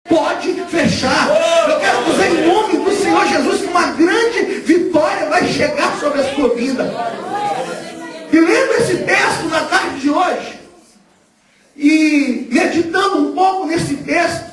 pode fechar. Eu quero dizer em nome do Senhor Jesus que uma grande vitória vai chegar sobre a sua vida. E lendo esse texto na tarde de hoje, e meditando um pouco nesse texto,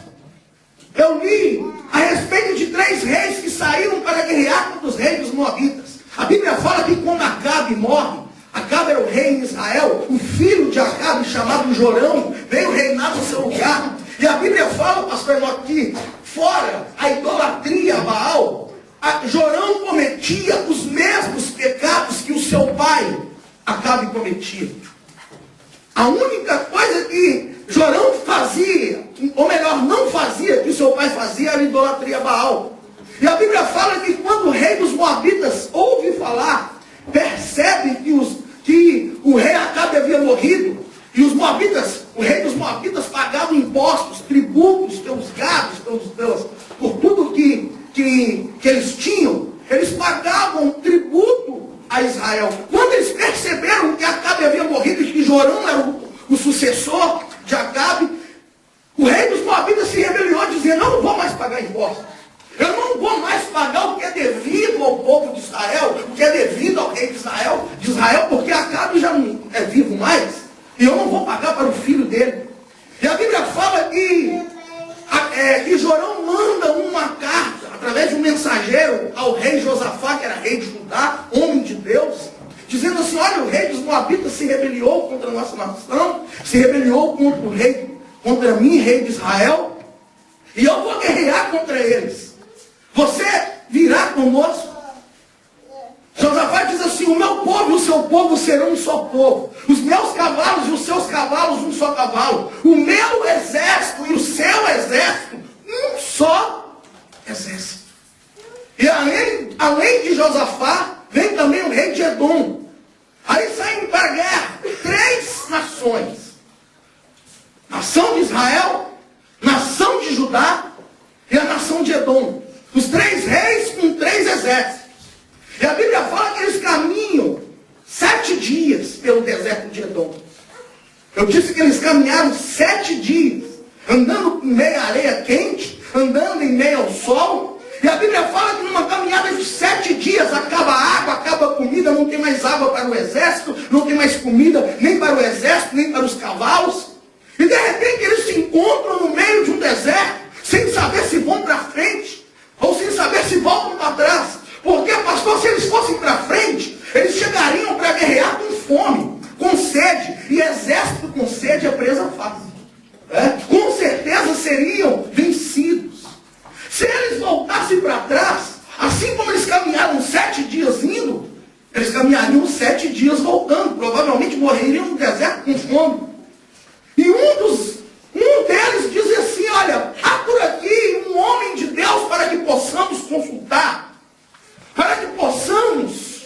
eu li a respeito de 3 reis que saíram para guerrear contra os reis dos Moabitas. A Bíblia fala que quando Acabe morre, Acabe era o rei em Israel, o filho de Acabe, chamado Jorão, veio reinar no seu lugar. E a Bíblia fala, pastor Enoque, que fora a idolatria a Baal, Jorão cometia os mesmos pecados que o seu pai Acabe cometia. A única coisa que Jorão fazia, ou melhor, não fazia, que o seu pai fazia, era idolatria a Baal. E a Bíblia fala que quando o rei dos Moabitas ouve falar, percebe que o rei Acabe havia morrido, e os Moabitas, o rei dos Moabitas pagava impostos, tributos pelos gados, por tudo que eles tinham. Eles pagavam tributo a Israel. Quando eles perceberam que Acabe havia morrido e que Jorão era o sucessor de Acabe, o rei dos Moabitas se rebeliou, dizendo: eu não vou mais pagar impostos. Eu não vou mais pagar o que é devido ao povo de Israel, o que é devido ao rei de Israel, porque Acabe já não é vivo mais. E eu não vou pagar para o filho dele. E a Bíblia fala que Jorão manda uma carta, através de um mensageiro, ao rei Josafá, que era rei de Judá, homem de Deus, dizendo assim: olha, o rei dos Moabitas se rebeliou contra a nossa nação, se rebeliou contra mim, rei de Israel, e eu vou guerrear contra eles. Você virá conosco? Josafá diz assim: o meu povo e o seu povo serão um só povo. Os meus cavalos e os seus cavalos um só cavalo. O meu exército e o seu exército um só exército. E além de Josafá, vem também o rei de Edom. Aí saem para a guerra 3 nações. Nação de Israel, nação de Judá e a nação de Edom. Os 3 reis com 3 exércitos. E a Bíblia fala que eles caminham 7 dias pelo deserto de Edom. Eu disse que eles caminharam 7 dias, andando em meio à areia quente, andando em meio ao sol. E a Bíblia fala que numa caminhada de 7 dias acaba a água, acaba a comida, não tem mais água para o exército, não tem mais comida nem para o exército, nem para os cavalos. E de repente eles se encontram no meio de um deserto, sem saber se vão para frente, ou sem saber se voltam para trás. Porque, pastor, se eles fossem para frente, eles chegariam para guerrear com fome, com sede. E exército com sede é presa fácil. Com certeza seriam vencidos. Se eles voltassem para trás, assim como eles caminharam 7 dias indo, eles caminhariam 7 dias voltando. Provavelmente morreriam no deserto com fome. E um deles diz assim: olha, há por aqui um homem de Deus para que possamos consultar, para que possamos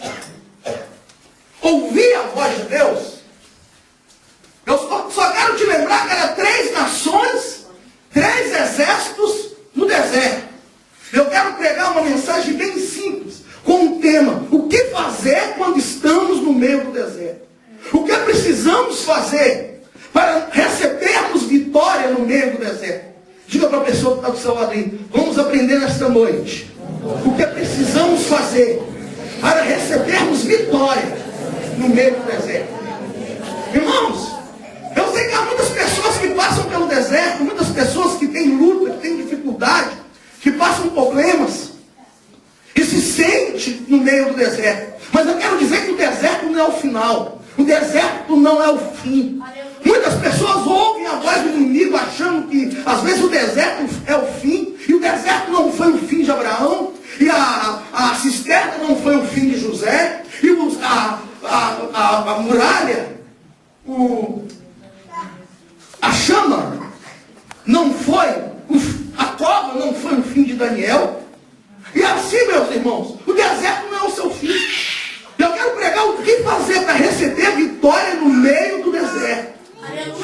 ouvir a voz de Deus. Eu só quero te lembrar que eram 3 nações, 3 exércitos no deserto. Eu quero pregar uma mensagem bem simples, com um tema: o que fazer quando estamos no meio do deserto? O que precisamos fazer para recebermos vitória no meio do deserto? Diga para a pessoa que está do seu lado aí: vamos aprender nesta noite o que precisamos fazer para recebermos vitória no meio do deserto. Irmãos, eu sei que há muitas pessoas que passam pelo deserto, muitas pessoas que têm luta, que têm dificuldade, que passam problemas e se sente no meio do deserto. Mas eu quero dizer que o deserto não é o final, o deserto não é o fim. Muitas pessoas ouvem a voz do inimigo achando que às vezes o deserto é o fim, e o deserto não foi o fim de Abraão, e a cisterna não foi o fim de José, e a muralha, a chama não foi, a cova não foi o fim de Daniel. E assim, meus irmãos, o deserto não é o seu fim. Eu quero pregar o que fazer para receber vitória no meio do deserto.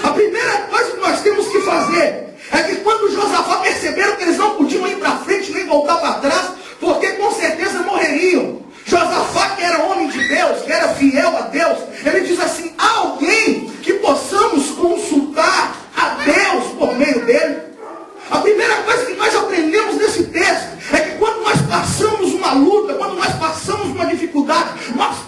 A primeira coisa que nós temos que fazer é que quando Josafá perceberam que eles não podiam ir para frente nem voltar para trás, porque com certeza morreriam, Josafá, que era homem de Deus, que era fiel a Deus, ele diz assim: dificuldades, nós